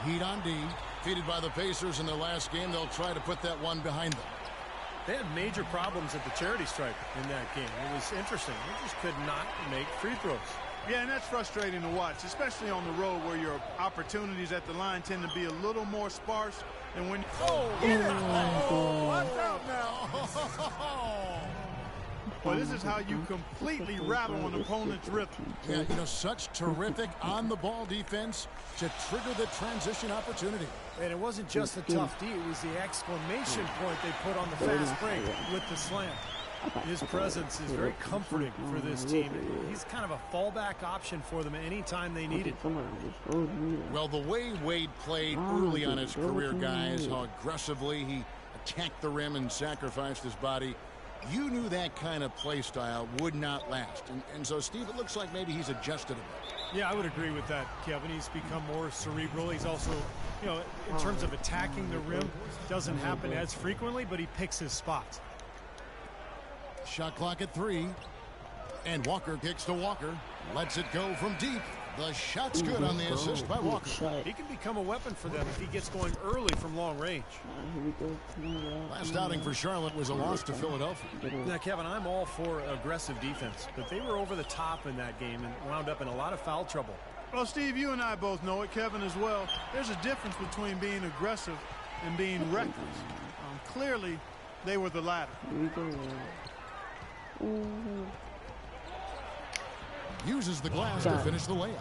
Heat on D. Defeated by the Pacers in their last game. They'll try to put that one behind them. They had major problems at the charity stripe in that game. It was interesting. They just could not make free throws. Yeah, and that's frustrating to watch, especially on the road where your opportunities at the line tend to be a little more sparse than when... Watch out now. Well, this is how you completely rattle an opponent's rhythm. Yeah, you know, such terrific on-the-ball defense to trigger the transition opportunity. And it wasn't just the tough D, it was the exclamation point they put on the fast break with the slam. His presence is very comforting for this team. He's kind of a fallback option for them anytime they need it. Well, the way Wade played early on his career, guys, how aggressively he attacked the rim and sacrificed his body, you knew that kind of play style would not last. And so, Steve, it looks like maybe he's adjusted a bit. Yeah, I would agree with that, Kevin. He's become more cerebral. He's also, you know, in terms of attacking the rim, doesn't happen as frequently, but he picks his spots. Shot clock at 3. And Walker kicks to Walker. Lets it go from deep. The shot's good on the assist by Walker. He can become a weapon for them if he gets going early from long range. Last outing for Charlotte was a loss to Philadelphia. Now, Kevin, I'm all for aggressive defense, but they were over the top in that game and wound up in a lot of foul trouble. Well, Steve, you and I both know it, Kevin as well. There's a difference between being aggressive and being reckless. Clearly, they were the latter. Uses the glass to finish the layup.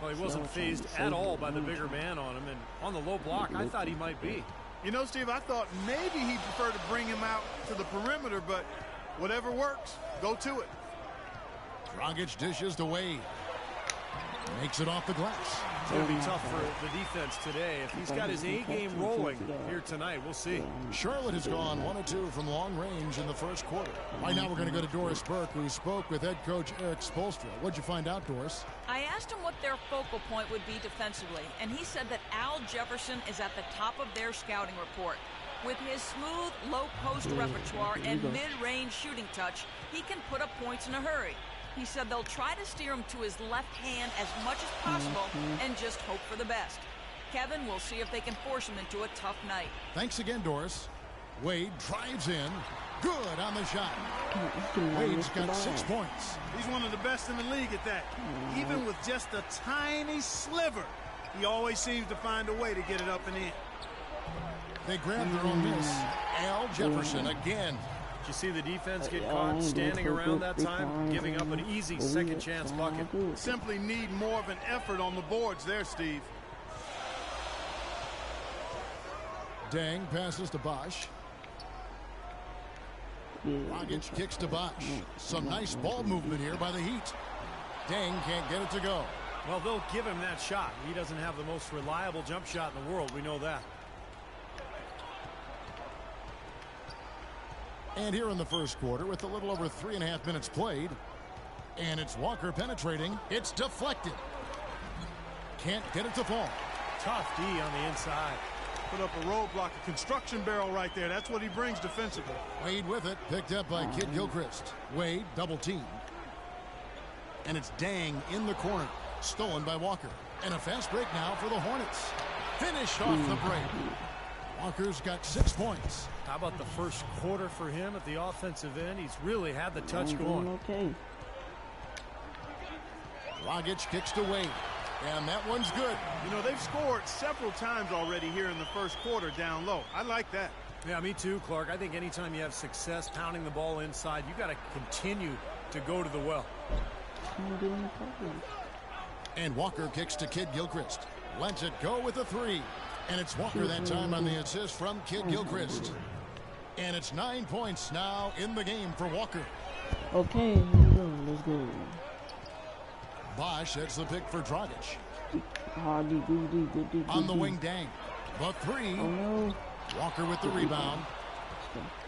Well, he wasn't fazed at all by the bigger man on him, and on the low block, I thought he might be. You know, Steve, I thought maybe he'd prefer to bring him out to the perimeter, but whatever works, go to it. Dragic dishes to Wade. Makes it off the glass. It's going to be tough for the defense today. If he's got his A game rolling here tonight, we'll see. Charlotte has gone 1 of 2 from long range in the first quarter. Right now we're going to go to Doris Burke, who spoke with head coach Eric Spoelstra. What'd you find out, Doris? I asked him what their focal point would be defensively, and he said that Al Jefferson is at the top of their scouting report. With his smooth, low-post repertoire and mid-range shooting touch, he can put up points in a hurry. He said they'll try to steer him to his left hand as much as possible and just hope for the best. Kevin, we'll see if they can force him into a tough night. Thanks again, Doris. Wade drives in. Good on the shot. Wade's got 6 points. He's one of the best in the league at that. Even with just a tiny sliver, he always seems to find a way to get it up and in. They grab their own miss. Al Jefferson again. Did you see the defense get caught standing around that time, giving up an easy second chance bucket? Simply need more of an effort on the boards there, Steve. Dang passes to Bosch. Dragic kicks to Bosch. Some nice ball movement here by the Heat. Dang can't get it to go. Well, they'll give him that shot. He doesn't have the most reliable jump shot in the world. We know that. And here in the first quarter, with a little over 3.5 minutes played, and it's Walker penetrating. It's deflected. Can't get it to fall. Tough D on the inside. Put up a roadblock, a construction barrel right there. That's what he brings defensively. Wade with it, picked up by Kid Gilchrist. Wade double team. And it's Dang in the corner, stolen by Walker. And a fast break now for the Hornets. Finished off the break. Walker's got 6 points. How about the first quarter for him at the offensive end? He's really had the touch going. Dragic kicks to Wade. And that one's good. You know, they've scored several times already here in the first quarter down low. I like that. Yeah, me too, Clark. I think anytime you have success pounding the ball inside, you got to continue to go to the well. And Walker kicks to Kid Gilchrist. Lets it go with a 3. And it's Walker that time on the assist from Kid Gilchrist. And it's 9 points now in the game for Walker. Okay, let's go. Let's go. Bosch hits the pick for Dragic. D. On the wing, Dang. The 3. Oh, no. Walker with the rebound.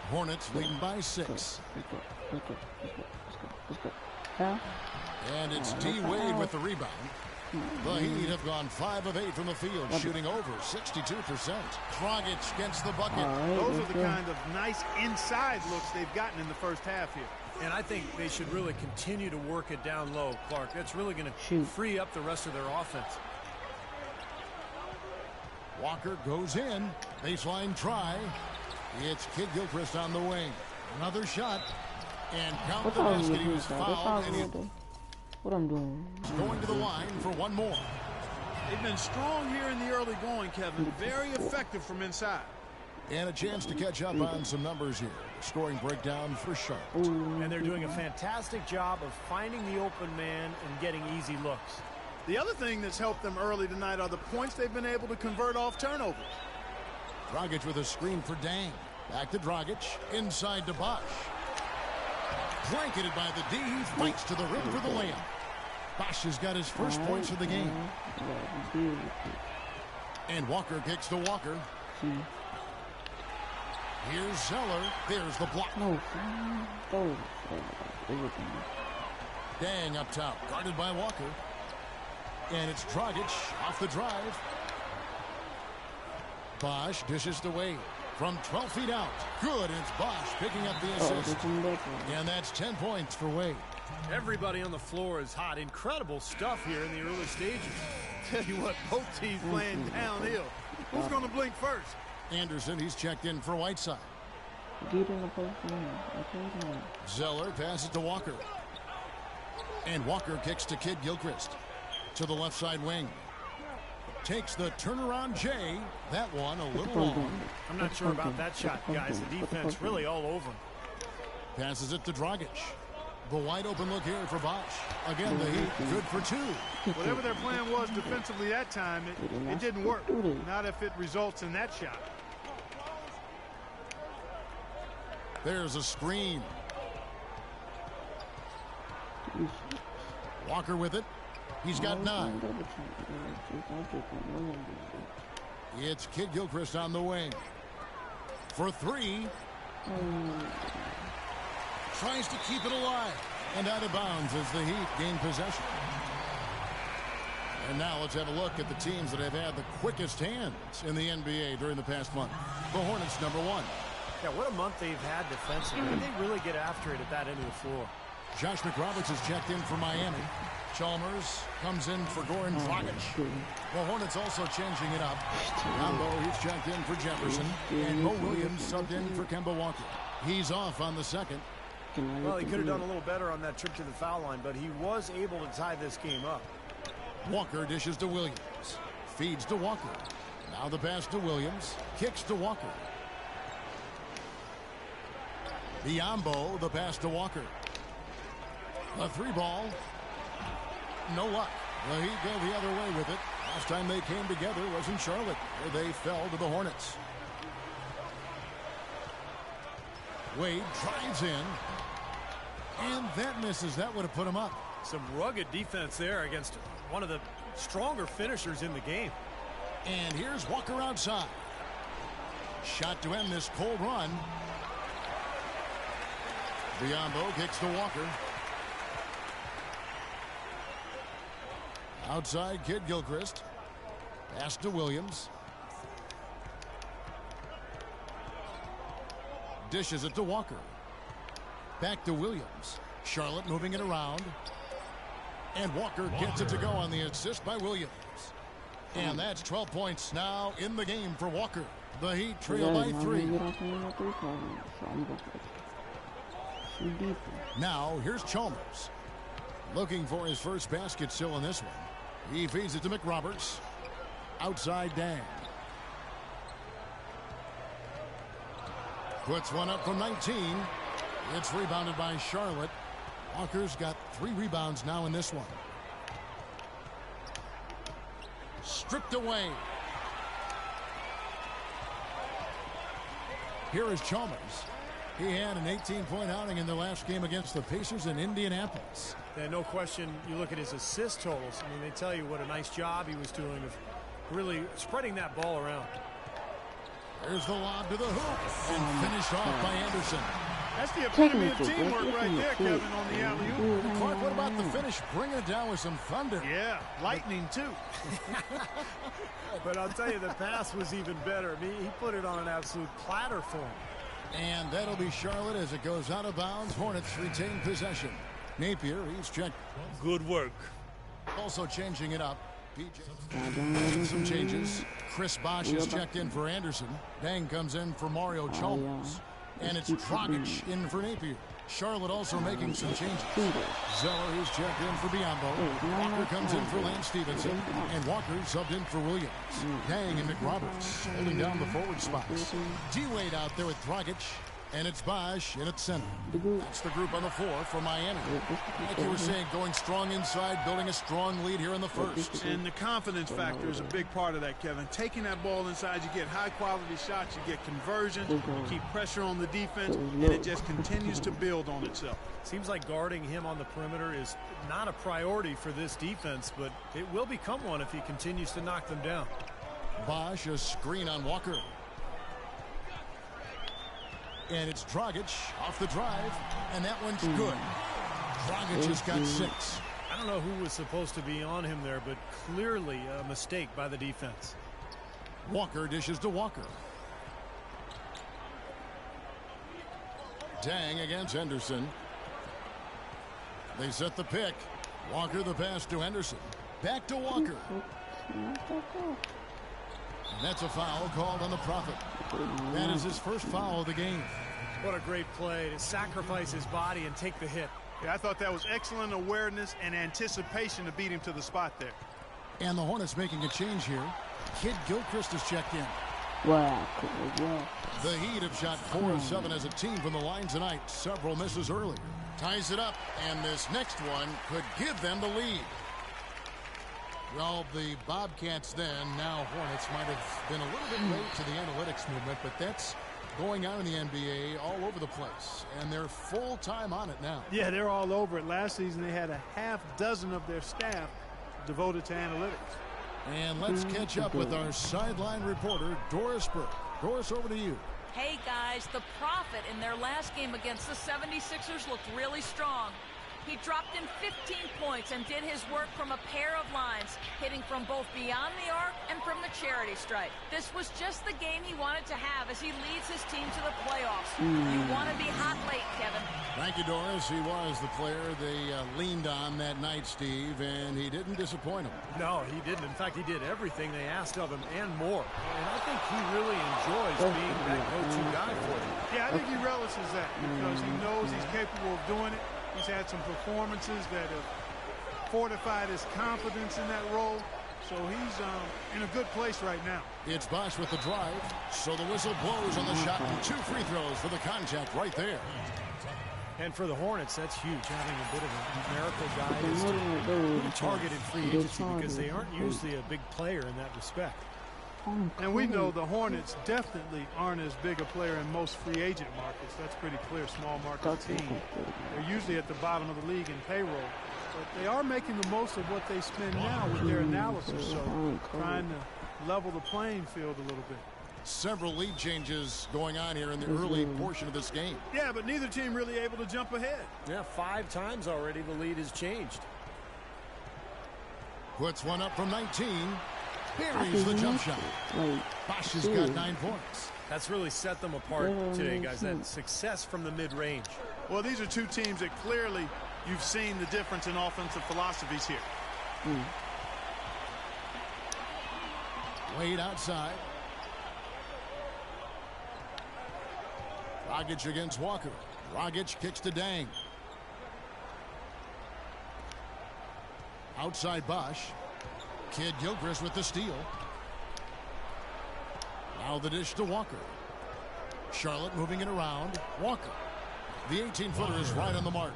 Hornets leading by 6. Let's go. And it's D. Wade with the rebound. The Heat have gone 5 of 8 from the field, shooting over 62%. Dragic gets the bucket. Those are the kind of nice inside looks they've gotten in the first half here. And I think they should really continue to work it down low, Clark. That's really going to free up the rest of their offense. Walker goes in. Baseline try. It's Kid Gilchrist on the wing. Another shot. And count the basket. He was fouled. And he's what I'm doing. going to the line for one more. They've been strong here in the early going, Kevin. Very effective from inside. And a chance to catch up on some numbers here. Scoring breakdown for Sharp. And they're doing a fantastic job of finding the open man and getting easy looks. The other thing that's helped them early tonight are the points they've been able to convert off turnovers. Dragic with a screen for Dang. Back to Dragic. Inside to Bosch. Blanketed by the D. He fights to the rim for the layup. Bosch has got his first points of the game. And Walker kicks to Walker. Here's Zeller. There's the block. Dang up top. Guarded by Walker. And it's Dragic off the drive. Bosch dishes to Wade from 12 feet out. Good. And it's Bosch picking up the assist. And that's 10 points for Wade. Everybody on the floor is hot. Incredible stuff here in the early stages. Tell you what, both teams playing downhill. Who's going to blink first? Anderson, he's checked in for Whiteside. Zeller passes to Walker. And Walker kicks to Kid Gilchrist. To the left side wing. Takes the turnaround J. That one a little long. I'm not sure about that shot, guys. The defense really all over him. Passes it to Dragic. The wide open look here for Bosch. Again, the Heat good for two. Whatever their plan was defensively that time, it didn't work. Not if it results in that shot. There's a screen. Walker with it. He's got 9. It's Kid Gilchrist on the wing. For 3. Tries to keep it alive. And out of bounds as the Heat gain possession. And now let's have a look at the teams that have had the quickest hands in the NBA during the past month. The Hornets, number 1. Yeah, what a month they've had defensively. They really get after it at that end of the floor. Josh McRoberts has checked in for Miami. Chalmers comes in for Goran Dragic. The Hornets also changing it up. Rambo, he's checked in for Jefferson. And Mo Williams subbed in for Kemba Walker. He's off on the second. Well, he could have done a little better on that trip to the foul line, but he was able to tie this game up. Walker dishes to Williams. Feeds to Walker. Now the pass to Williams. Kicks to Walker. Biombo, the pass to Walker. A 3-ball. No luck. The Heat go the other way with it. Last time they came together was in Charlotte, where they fell to the Hornets. Wade drives in. And that misses. That would have put him up. Some rugged defense there against one of the stronger finishers in the game. And here's Walker outside. Shot to end this cold run. Biombo kicks to Walker. Outside, Kid Gilchrist. Pass to Williams. Dishes it to Walker. Back to Williams. Charlotte moving it around. And Walker gets it to go on the assist by Williams. And that's 12 points now in the game for Walker. The Heat trail by 3. Now, here's Chalmers. Looking for his first basket still in this one. He feeds it to McRoberts. Outside Dang. Puts one up from 19. It's rebounded by Charlotte. Walker's got 3 rebounds now in this one. Stripped away. Here is Chalmers. He had an 18-point outing in the last game against the Pacers in Indianapolis. Yeah, no question. You look at his assist totals. I mean, they tell you what a nice job he was doing of really spreading that ball around. There's the lob to the hoop and finished off by Anderson. That's the epitome of teamwork right there, Kevin, on the alley-oop. Clark, what about the finish? Bringing it down with some thunder. Yeah, lightning, too. But I'll tell you, the pass was even better. I mean, he put it on an absolute platter for him. And that'll be Charlotte as it goes out of bounds. Hornets retain possession. Napier, he's checked. Good work. Also changing it up. Some changes. Chris Bosh is checked in for Anderson. Dang comes in for Mario Chalmers. And it's Dragic in for Napier. Charlotte also making some changes. Zeller is checked in for Biyombo. Walker comes in for Lance Stevenson. And Walker subbed in for Williams. Dang and McRoberts holding down the forward spots. D-Wade out there with Dragic. And it's Bosh in at center. That's the group on the floor for Miami. Like you were saying, going strong inside, building a strong lead here in the first. And the confidence factor is a big part of that, Kevin. Taking that ball inside, you get high-quality shots, you get conversions, you keep pressure on the defense, and it just continues to build on itself. Seems like guarding him on the perimeter is not a priority for this defense, but it will become one if he continues to knock them down. Bosh, a screen on Walker. And it's Dragic off the drive, and that one's good. Dragic has got 6. I don't know who was supposed to be on him there, but clearly a mistake by the defense. Walker dishes to Walker. Dang against Henderson. They set the pick. Walker the pass to Henderson. Back to Walker. And that's a foul called on the Prophet. That is his first foul of the game. What a great play to sacrifice his body and take the hit. Yeah, I thought that was excellent awareness and anticipation to beat him to the spot there. And the Hornets making a change here. Kid Gilchrist is checked in. Wow. The Heat have shot 4 of 7 as a team from the line tonight. Several misses earlier. Ties it up, and this next one could give them the lead. Well, the Bobcats then, now Hornets, might have been a little bit late to the analytics movement, but that's going on in the NBA all over the place, and they're full-time on it now. Yeah, they're all over it. Last season, they had a half dozen of their staff devoted to analytics. And let's catch up with our sideline reporter, Doris Burke. Doris, over to you. Hey, guys, the Prophet in their last game against the 76ers looked really strong. He dropped in 15 points and did his work from a pair of lines, hitting from both beyond the arc and from the charity stripe. This was just the game he wanted to have as he leads his team to the playoffs. You want to be hot late, Kevin. Thank you, Doris. He was the player they leaned on that night, Steve, and he didn't disappoint them. No, he didn't. In fact, he did everything they asked of him and more. And I think he really enjoys being that go-to guy for them. Yeah, I think he relishes that because he knows he's capable of doing it. He's had some performances that have fortified his confidence in that role. So he's in a good place right now. It's Bosh with the drive. So the whistle blows on the shot and 2 free throws for the contact right there. And for the Hornets, that's huge, having a bit of a numerical guy is a targeted free agency because they aren't usually a big player in that respect. And we know the Hornets definitely aren't as big a player in most free agent markets. That's pretty clear. Small market team. They're usually at the bottom of the league in payroll. But they are making the most of what they spend now with their analysis. So trying to level the playing field a little bit. Several lead changes going on here in the early portion of this game. Yeah, but neither team really able to jump ahead. Yeah, 5 times already the lead has changed. Puts one up from 19. Buries the jump shot. Bosh has got 9 points. That's really set them apart today, guys. That success from the mid-range. Well, these are two teams that clearly you've seen the difference in offensive philosophies here. Wade outside. Dragic against Walker. Dragic kicks to Dang. Outside Bosh. Kid Gilchrist with the steal. Now the dish to Walker. Charlotte moving it around. Walker. The 18-footer is right on the mark.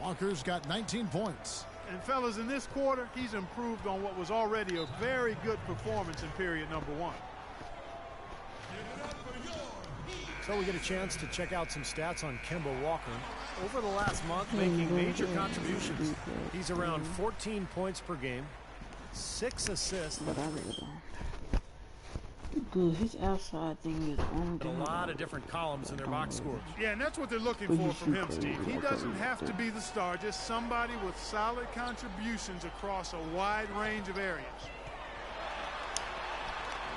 Walker's got 19 points. And fellas, in this quarter, he's improved on what was already a very good performance in period number 1. So we get a chance to check out some stats on Kemba Walker. Over the last month, making major contributions. He's around 14 points per game, 6 assists. Dude, his outside thing is on. A lot of different columns in their box scores. Yeah, and that's what they're looking for from him, Steve. He doesn't have to be the star, just somebody with solid contributions across a wide range of areas.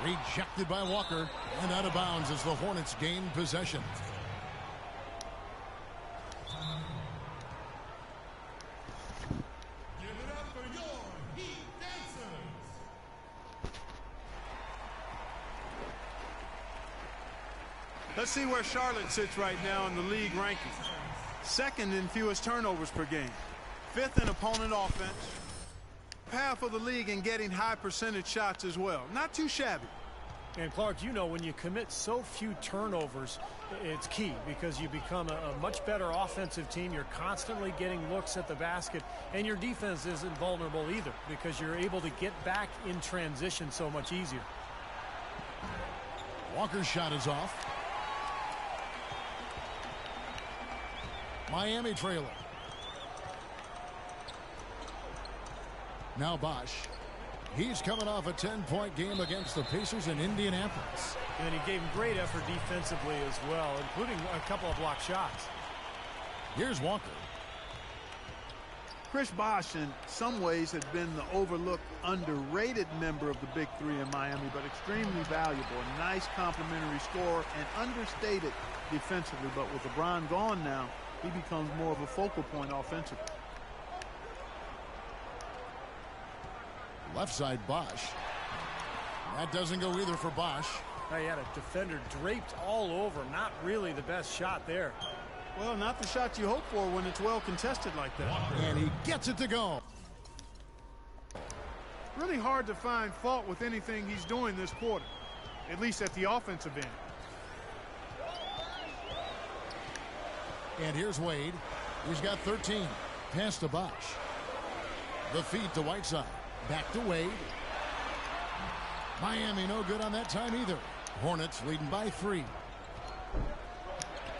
Rejected by Walker and out of bounds as the Hornets gain possession. Let's see where Charlotte sits right now in the league ranking. Second in fewest turnovers per game. Fifth in opponent offense. Half of the league in getting high percentage shots as well. Not too shabby. And Clark, you know, when you commit so few turnovers, it's key because you become a much better offensive team. You're constantly getting looks at the basket, and your defense isn't vulnerable either because you're able to get back in transition so much easier. Walker's shot is off. Miami trailer. Now Bosch. He's coming off a 10-point game against the Pacers in Indianapolis. And he gave him great effort defensively as well, including a couple of block shots. Here's Walker. Chris Bosh in some ways has been the overlooked, underrated member of the Big Three in Miami, but extremely valuable. A nice complimentary scorer and understated defensively. But with LeBron gone now, he becomes more of a focal point offensively. Left side, Bosch. That doesn't go either for Bosch. He had a defender draped all over. Not really the best shot there. Well, not the shot you hope for when it's well contested like that. And he gets it to go. Really hard to find fault with anything he's doing this quarter, at least at the offensive end. And here's Wade. He's got 13. Pass to Bosch. The feed to Whiteside. Back to Wade. Miami no good on that time either. Hornets leading by 3.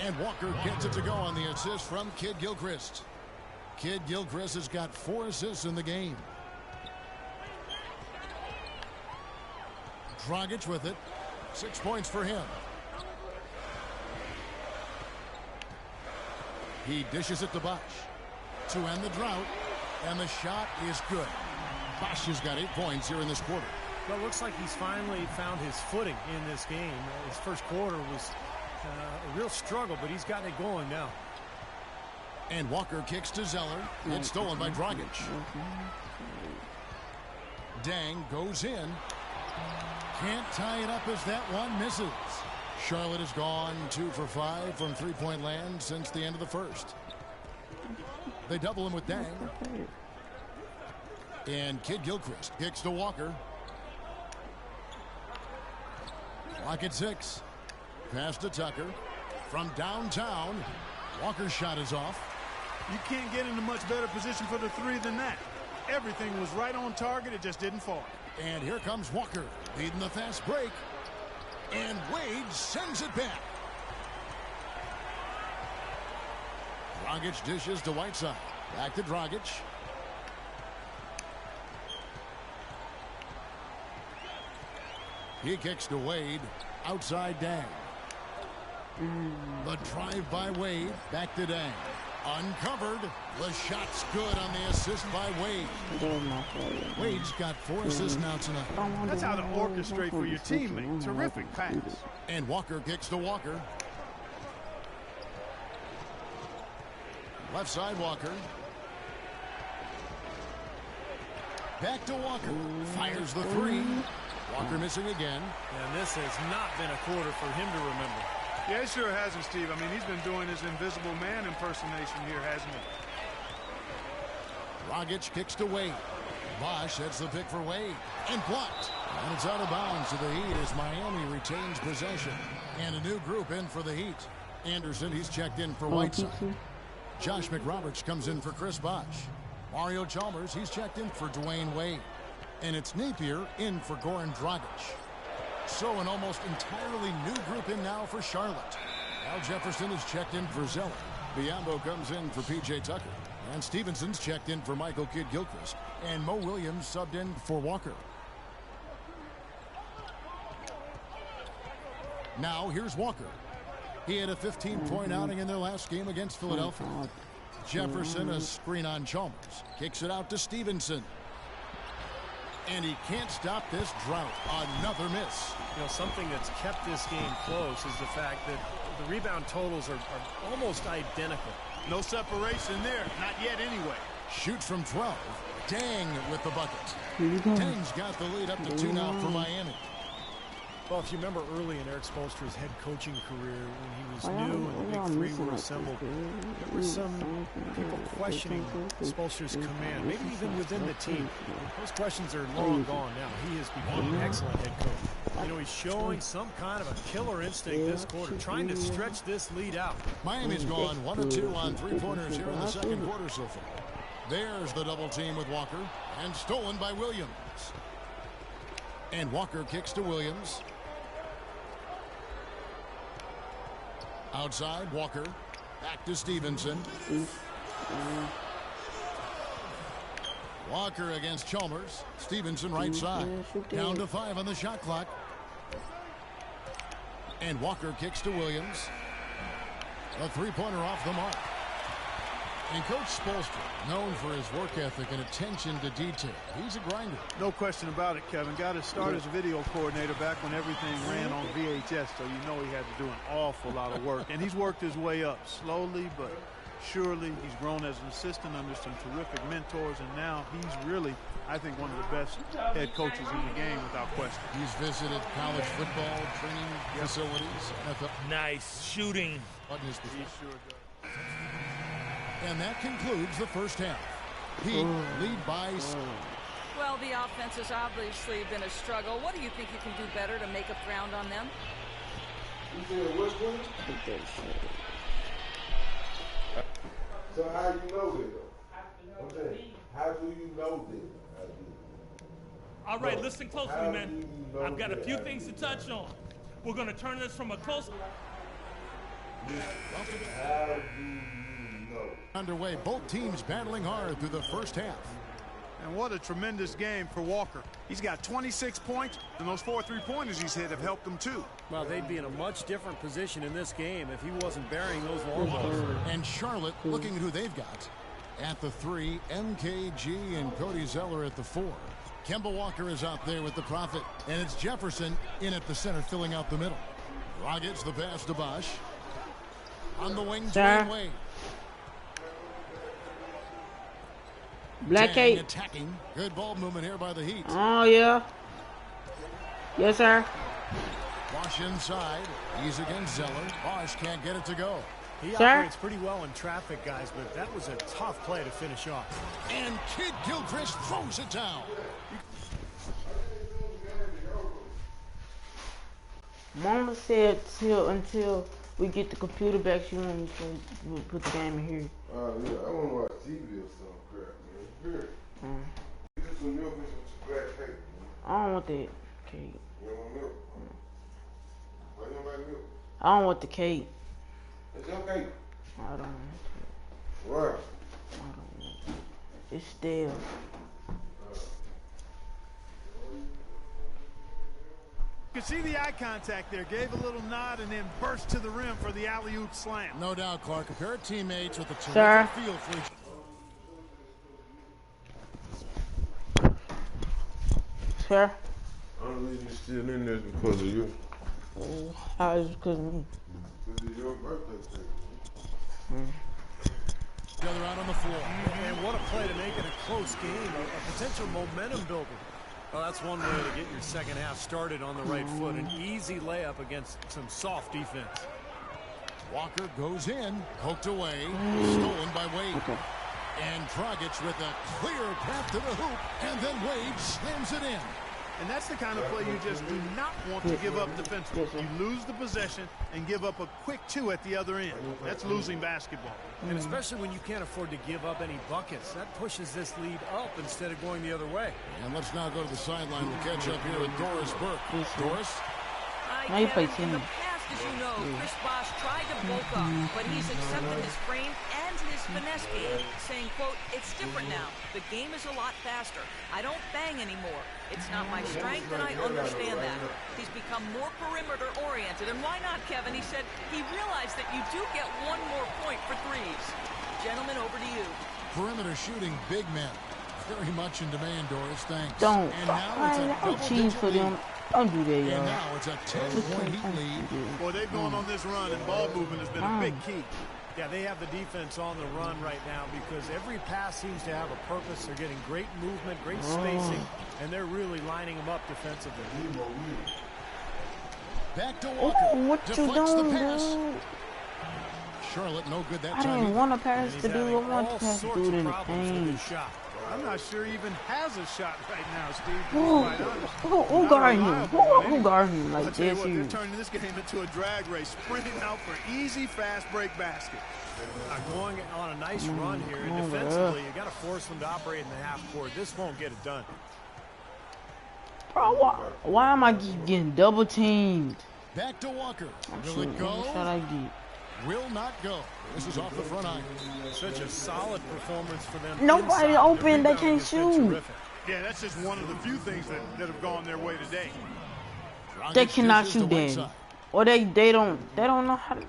And Walker gets it to go on the assist from Kid Gilchrist. Kid Gilchrist has got 4 assists in the game. Dragic with it. 6 points for him. He dishes it to Bosch to end the drought. And the shot is good. Bosch has got 8 points here in this quarter. Well, it looks like he's finally found his footing in this game. His first quarter was a real struggle, but he's got it going now. And Walker kicks to Zeller. It's stolen by Dragic. Dang goes in. Can't tie it up as that one misses. Charlotte has gone 2 for 5 from three-point land since the end of the first. They double him with Dang. And Kid Gilchrist kicks to Walker. Clock at 6. Pass to Tucker. From downtown, Walker's shot is off. You can't get in a much better position for the 3 than that. Everything was right on target. It just didn't fall. And here comes Walker leading the fast break. And Wade sends it back. Dragic dishes to Whiteside. Back to Dragic. He kicks to Wade. Outside Dang. The drive by Wade. Back to Dang. Uncovered. The shot's good on the assist by Wade. Wade's got 4 assists now tonight. That's how to orchestrate for your teammate. Terrific pass. And Walker kicks to Walker. Left side Walker. Back to Walker. Fires the 3. Walker missing again. And this has not been a quarter for him to remember. Yeah, it sure hasn't, Steve. I mean, he's been doing his invisible man impersonation here, hasn't he? Dragic kicks to Wade. Bosch hits the pick for Wade. And blocked. And it's out of bounds to the Heat as Miami retains possession. And a new group in for the Heat. Anderson, he's checked in for Whiteside. Josh McRoberts comes in for Chris Bosch. Mario Chalmers, he's checked in for Dwayne Wade. And it's Napier in for Goran Dragic. So an almost entirely new group in now for Charlotte. Al Jefferson is checked in for Zeller. Biombo comes in for P.J. Tucker. And Stevenson's checked in for Michael Kidd-Gilchrist. And Mo Williams subbed in for Walker. Now here's Walker. He had a 15-point outing in their last game against Philadelphia. Jefferson, a screen on Chalmers. Kicks it out to Stevenson. And he can't stop this drought. Another miss. You know, something that's kept this game close is the fact that the rebound totals are almost identical. No separation there. Not yet anyway. Shoots from 12. Dang with the bucket. Dang's got the lead up to 2 now for Miami. Well, if you remember early in Eric Spoelstra's head coaching career, when he was new and the Big Three were assembled, there were some people questioning Spoelstra's command, maybe even within the team. Those questions are long gone now. He has become an excellent head coach. You know, he's showing some kind of a killer instinct this quarter, trying to stretch this lead out. Miami's gone 1 of 2 on three-pointers here in the second quarter so far. There's the double team with Walker, and stolen by Williams. And Walker kicks to Williams. Outside, Walker. Back to Stevenson. Walker against Chalmers. Stevenson right side. Down to 5 on the shot clock. And Walker kicks to Williams. A three-pointer off the mark. And Coach Spoelstra, known for his work ethic and attention to detail. He's a grinder. No question about it, Kevin. Got his start as a video coordinator back when everything ran on VHS, so you know he had to do an awful lot of work. And he's worked his way up slowly but surely. He's grown as an assistant under some terrific mentors, and now he's really, I think, one of the best head coaches in the game without question. He's visited college football training facilities. NFL. Nice shooting. He sure does. And that concludes the first half. Heat lead by. Well, the offense has obviously been a struggle. What do you think you can do better to make up ground on them? So how you know this, though? I'm saying, how do you know this? All right, listen closely, man. I've got a few things to touch on. We're going to turn this from a close... How do you know? Underway, both teams battling hard through the first half. And what a tremendous game for Walker. He's got 26 points, and those 4 3-pointers he's hit have helped him too. Well, they'd be in a much different position in this game if he wasn't burying those long balls. And Charlotte looking at who they've got. At the 3, MKG and Cody Zeller at the 4. Kemba Walker is out there with the Prophet, and it's Jefferson in at the center filling out the middle. Rockets the pass to Bosch. On the wing, Dwayne Wade. Black 8. Attacking. Good ball movement here by the Heat. Oh, yeah. Yes, sir. Bosch inside. He's against Zeller. Bosch can't get it to go. He operates pretty well in traffic, guys, but that was a tough play to finish off. And Kid Gilchrist throws it down. Mama said until we get the computer back, she wanted to put the game in here. Yeah, I want to watch TV or some crap, man. Here. Get some milk and some black cake. I don't want that cake. You don't want milk? Why you don't like milk? I don't want the cake. It's your cake. I don't want it. Why? I don't want it. It's stale. You can see the eye contact there. Gave a little nod and then burst to the rim for the alley-oop slam. No doubt, Clark. A pair of teammates with a Sir. terrific feel for each. Sir? I'm leaving you still in there because of you. How is it because of me? Because it's your birthday. Together out on the floor. And what a play to make it a close game, a potential momentum builder. Well, that's one way to get your second half started on the right foot. An easy layup against some soft defense. Walker goes in, poked away, stolen by Wade. Okay. And Dragic with a clear path to the hoop, and then Wade slams it in. And that's the kind of play you just do not want to give up defensively. You lose the possession and give up a quick 2 at the other end. That's losing basketball. And especially when you can't afford to give up any buckets, that pushes this lead up instead of going the other way. And let's now go to the sideline. We'll catch up here with Doris Burke. Doris? Now you play In the team. past, as you know, Chris Bosh tried to bulk up, but he's accepted his frame and his finesse game, saying, quote, it's different now. The game is a lot faster. I don't bang anymore. It's not my strength, and I understand that. He's become more perimeter-oriented, and why not, Kevin? He said he realized that you do get one more point for threes. Gentlemen, over to you. Perimeter shooting big men. Very much in demand, Doris. Thanks. Don't. And now it's a I cheese for them. Don't do that, And y'all. now it's a 10-point Heat lead. Boy, they've gone on this run, and ball movement has been a big key. Yeah, they have the defense on the run right now because every pass seems to have a purpose. They're getting great movement, great spacing, and they're really lining them up defensively. Back to Walker. Oh, what you Deflects the doing, pass. dude? Charlotte, no good that I time. didn't want to pass And the he's dude. I having want all to pass the sorts dude of in the problems with paint. his shot. I'm not sure he even has a shot right now, Steve. To be Who quite honest. who Not guarding him? reliable on Who any- guarding him I'll like tell you this? what, they're You. turning this game into a drag race, sprinting out for easy, fast break basket. Going on a nice run here, and Oh, defensively, you got to force them to operate in the half court. This won't get it done. Bro, why am I keep getting double teamed? Back to Walker. Will Shoot, it go? what shot I get? Will not go. This is off the front iron. Such a solid performance for them. Nobody inside. open, The they rebounding can't has been shoot. terrific. Yeah, that's just one of the few things that have gone their way today. They Dragic cannot dishes to shoot that, Whiteside. or they don't know how to.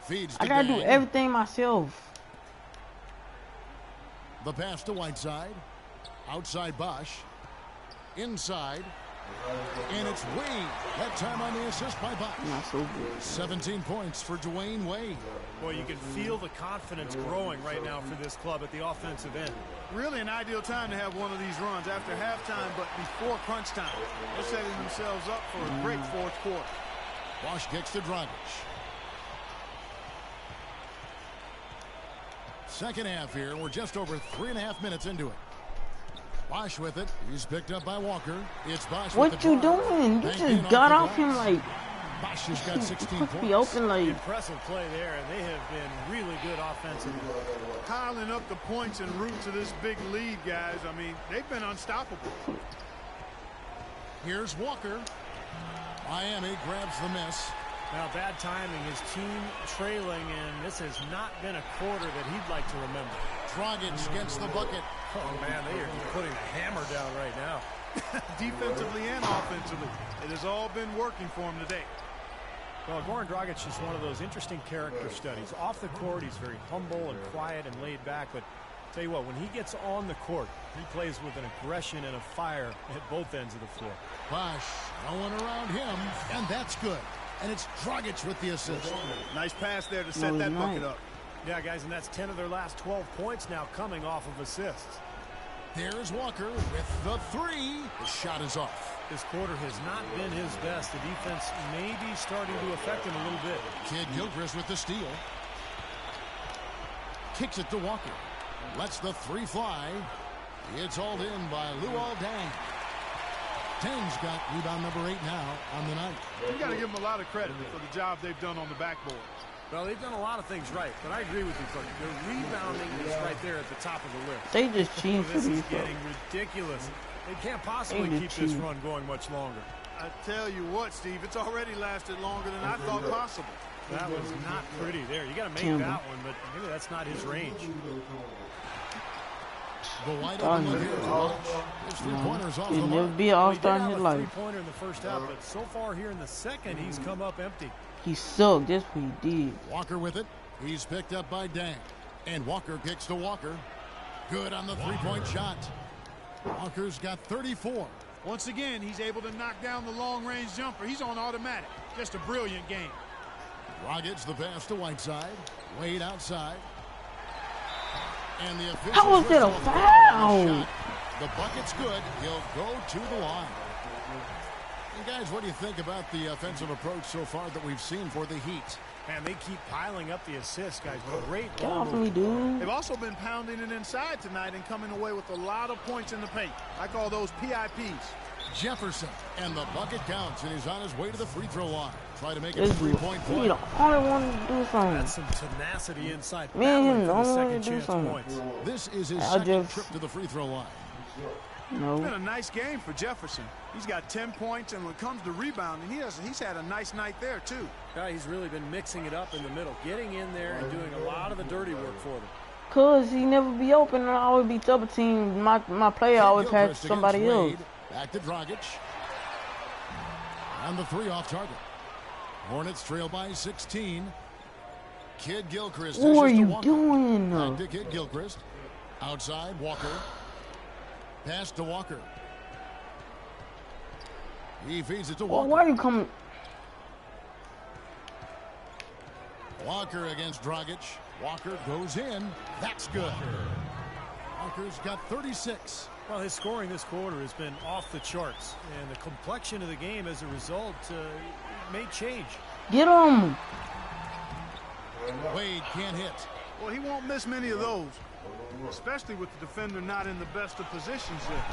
Feeds I to gotta do Dang. everything myself. The pass to Whiteside. Outside Bosch. Inside. And it's Wade. That time on the assist by Bosch. Not so good. 17 points for Dwayne Wade. Boy, you can feel the confidence growing right now for this club at the offensive end. Really an ideal time to have one of these runs after halftime, but before crunch time. They're setting themselves up for a great fourth quarter. Bosch kicks to Dragic. Second half here. We're just over 3.5 minutes into it. Bosch with it. He's picked up by Walker. It's Bosch with What the you drive. doing? You Banked in just got the off him glass. like Bosch has got 16 you points. be open like. Impressive play there, and they have been really good offensively. Piling up the points en route to this big lead, guys. I mean, they've been unstoppable. Here's Walker. Miami grabs the miss. Now, bad timing. His team trailing, and this has not been a quarter that he'd like to remember. Dragic gets the bucket. Oh, man, they are putting the hammer down right now. Defensively and offensively. It has all been working for him today. Well, Goran Dragic is one of those interesting character studies. Off the court, he's very humble and quiet and laid back, but tell you what, when he gets on the court, he plays with an aggression and a fire at both ends of the floor. Bosch, no one around him, and that's good. And it's Dragic with the assist. Nice pass there to set No, that he's bucket not. up. Yeah, guys, and that's 10 of their last 12 points now coming off of assists. There's Walker with the three. The shot is off. This quarter has not been his best. The defense may be starting to affect him a little bit. Kid Gilchrist with the steal. Kicks it to Walker. Lets the three fly. It's hauled in by Luol Deng. Deng's got rebound number 8 now on the night. You got to give them a lot of credit for the job they've done on the backboard. Well, they've done a lot of things right, but I agree with you, Coach. Their rebounding is right there at the top of the list. They just cheating for This is these. getting ridiculous. They can't possibly They keep just this cheating. run going much longer. I tell you what, Steve, it's already lasted longer than I thought possible. That was not pretty there. You got to make Campbell. that one, but maybe that's not his range. The wide open one here to Bosch. His three-pointers off the He'll never mark. be an Well, he did all-star in have his a life. three-pointer in the first half, but so far here in the second, he's come up empty. He sucked. That's what he did. Walker with it. He's picked up by Dang. And Walker kicks to Walker. Good on the three-point shot. Walker's got 34. Once again, he's able to knock down the long-range jumper. He's on automatic. Just a brilliant game. Dragic the pass to Whiteside. Wade outside. And the officials How was that a whistle foul? shot. The bucket's good. He'll go to the line. And guys, what do you think about the offensive approach so far that we've seen for the Heat? Man, they keep piling up the assists, guys. Great Get ball off movement. me, dude. They've also been pounding it inside tonight and coming away with a lot of points in the paint. I call those PIPs. Jefferson, and the bucket counts, and he's on his way to the free throw line. Try to make it a This dude, three-point he play. the only one to do something. That's some tenacity inside. Me and him, battling the for the only one second to do chance something. points. This is his I second just- trip to the free throw line. It's been No. a nice game for Jefferson. He's got 10 points, and when it comes to rebounding, he's had a nice night there, too. Yeah, he's really been mixing it up in the middle, getting in there and doing a lot of the dirty work for them. Cause he never be open and I always be double team. My player always has Gilchrist somebody against else. Wade. Back to Dragic. And the three off target. Hornets trail by 16. Kid Gilchrist. What are dishes to you Walker. doing? Back to Kid Gilchrist. Outside, Walker. Pass to Walker. He feeds it to Well, Walker. why are you coming? Walker against Dragic. Walker goes in. That's good. Walker's got 36. Well, his scoring this quarter has been off the charts, and the complexion of the game as a result may change. Get him! Wade can't hit. Well, he won't miss many of those, especially with the defender not in the best of positions there.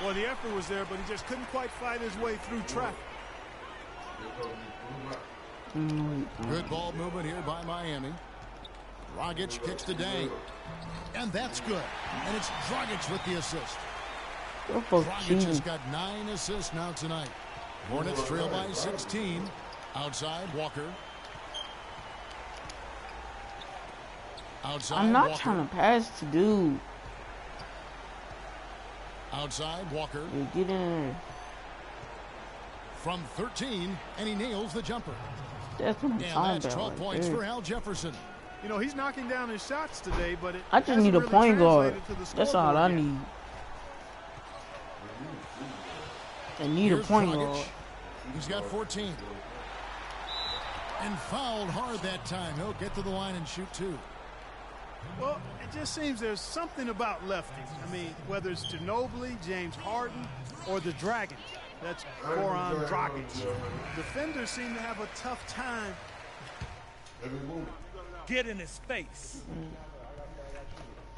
Well, the effort was there, but he just couldn't quite fight his way through traffic. Good ball movement here by Miami. Dragic kicks to Dang. And that's good. And it's Dragic with the assist. Dragic has got 9 assists now tonight. Hornets trail by 16. Outside, Walker. Outside, I'm not Walker. trying to pass to dude. Outside, Walker. Yeah, get in there. From 13, and he nails the jumper. That's what I'm And talking that's 12 about. points Right for there. Al Jefferson. You know, he's knocking down his shots today, but I just need a hasn't point really guard. translated to the That's all scoreboard I yet. need. I need a Here's point Dragic. guard. He's got 14. And fouled hard that time. He'll get to the line and shoot 2. Well, it just seems there's something about lefties. I mean, whether it's Ginobili, James Harden, or the Dragon. That's Goran Dragic. Defenders seem to have a tough time. Get in his face.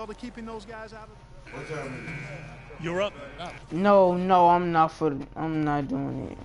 To keeping those guys out of. You're up. No, I'm not doing it.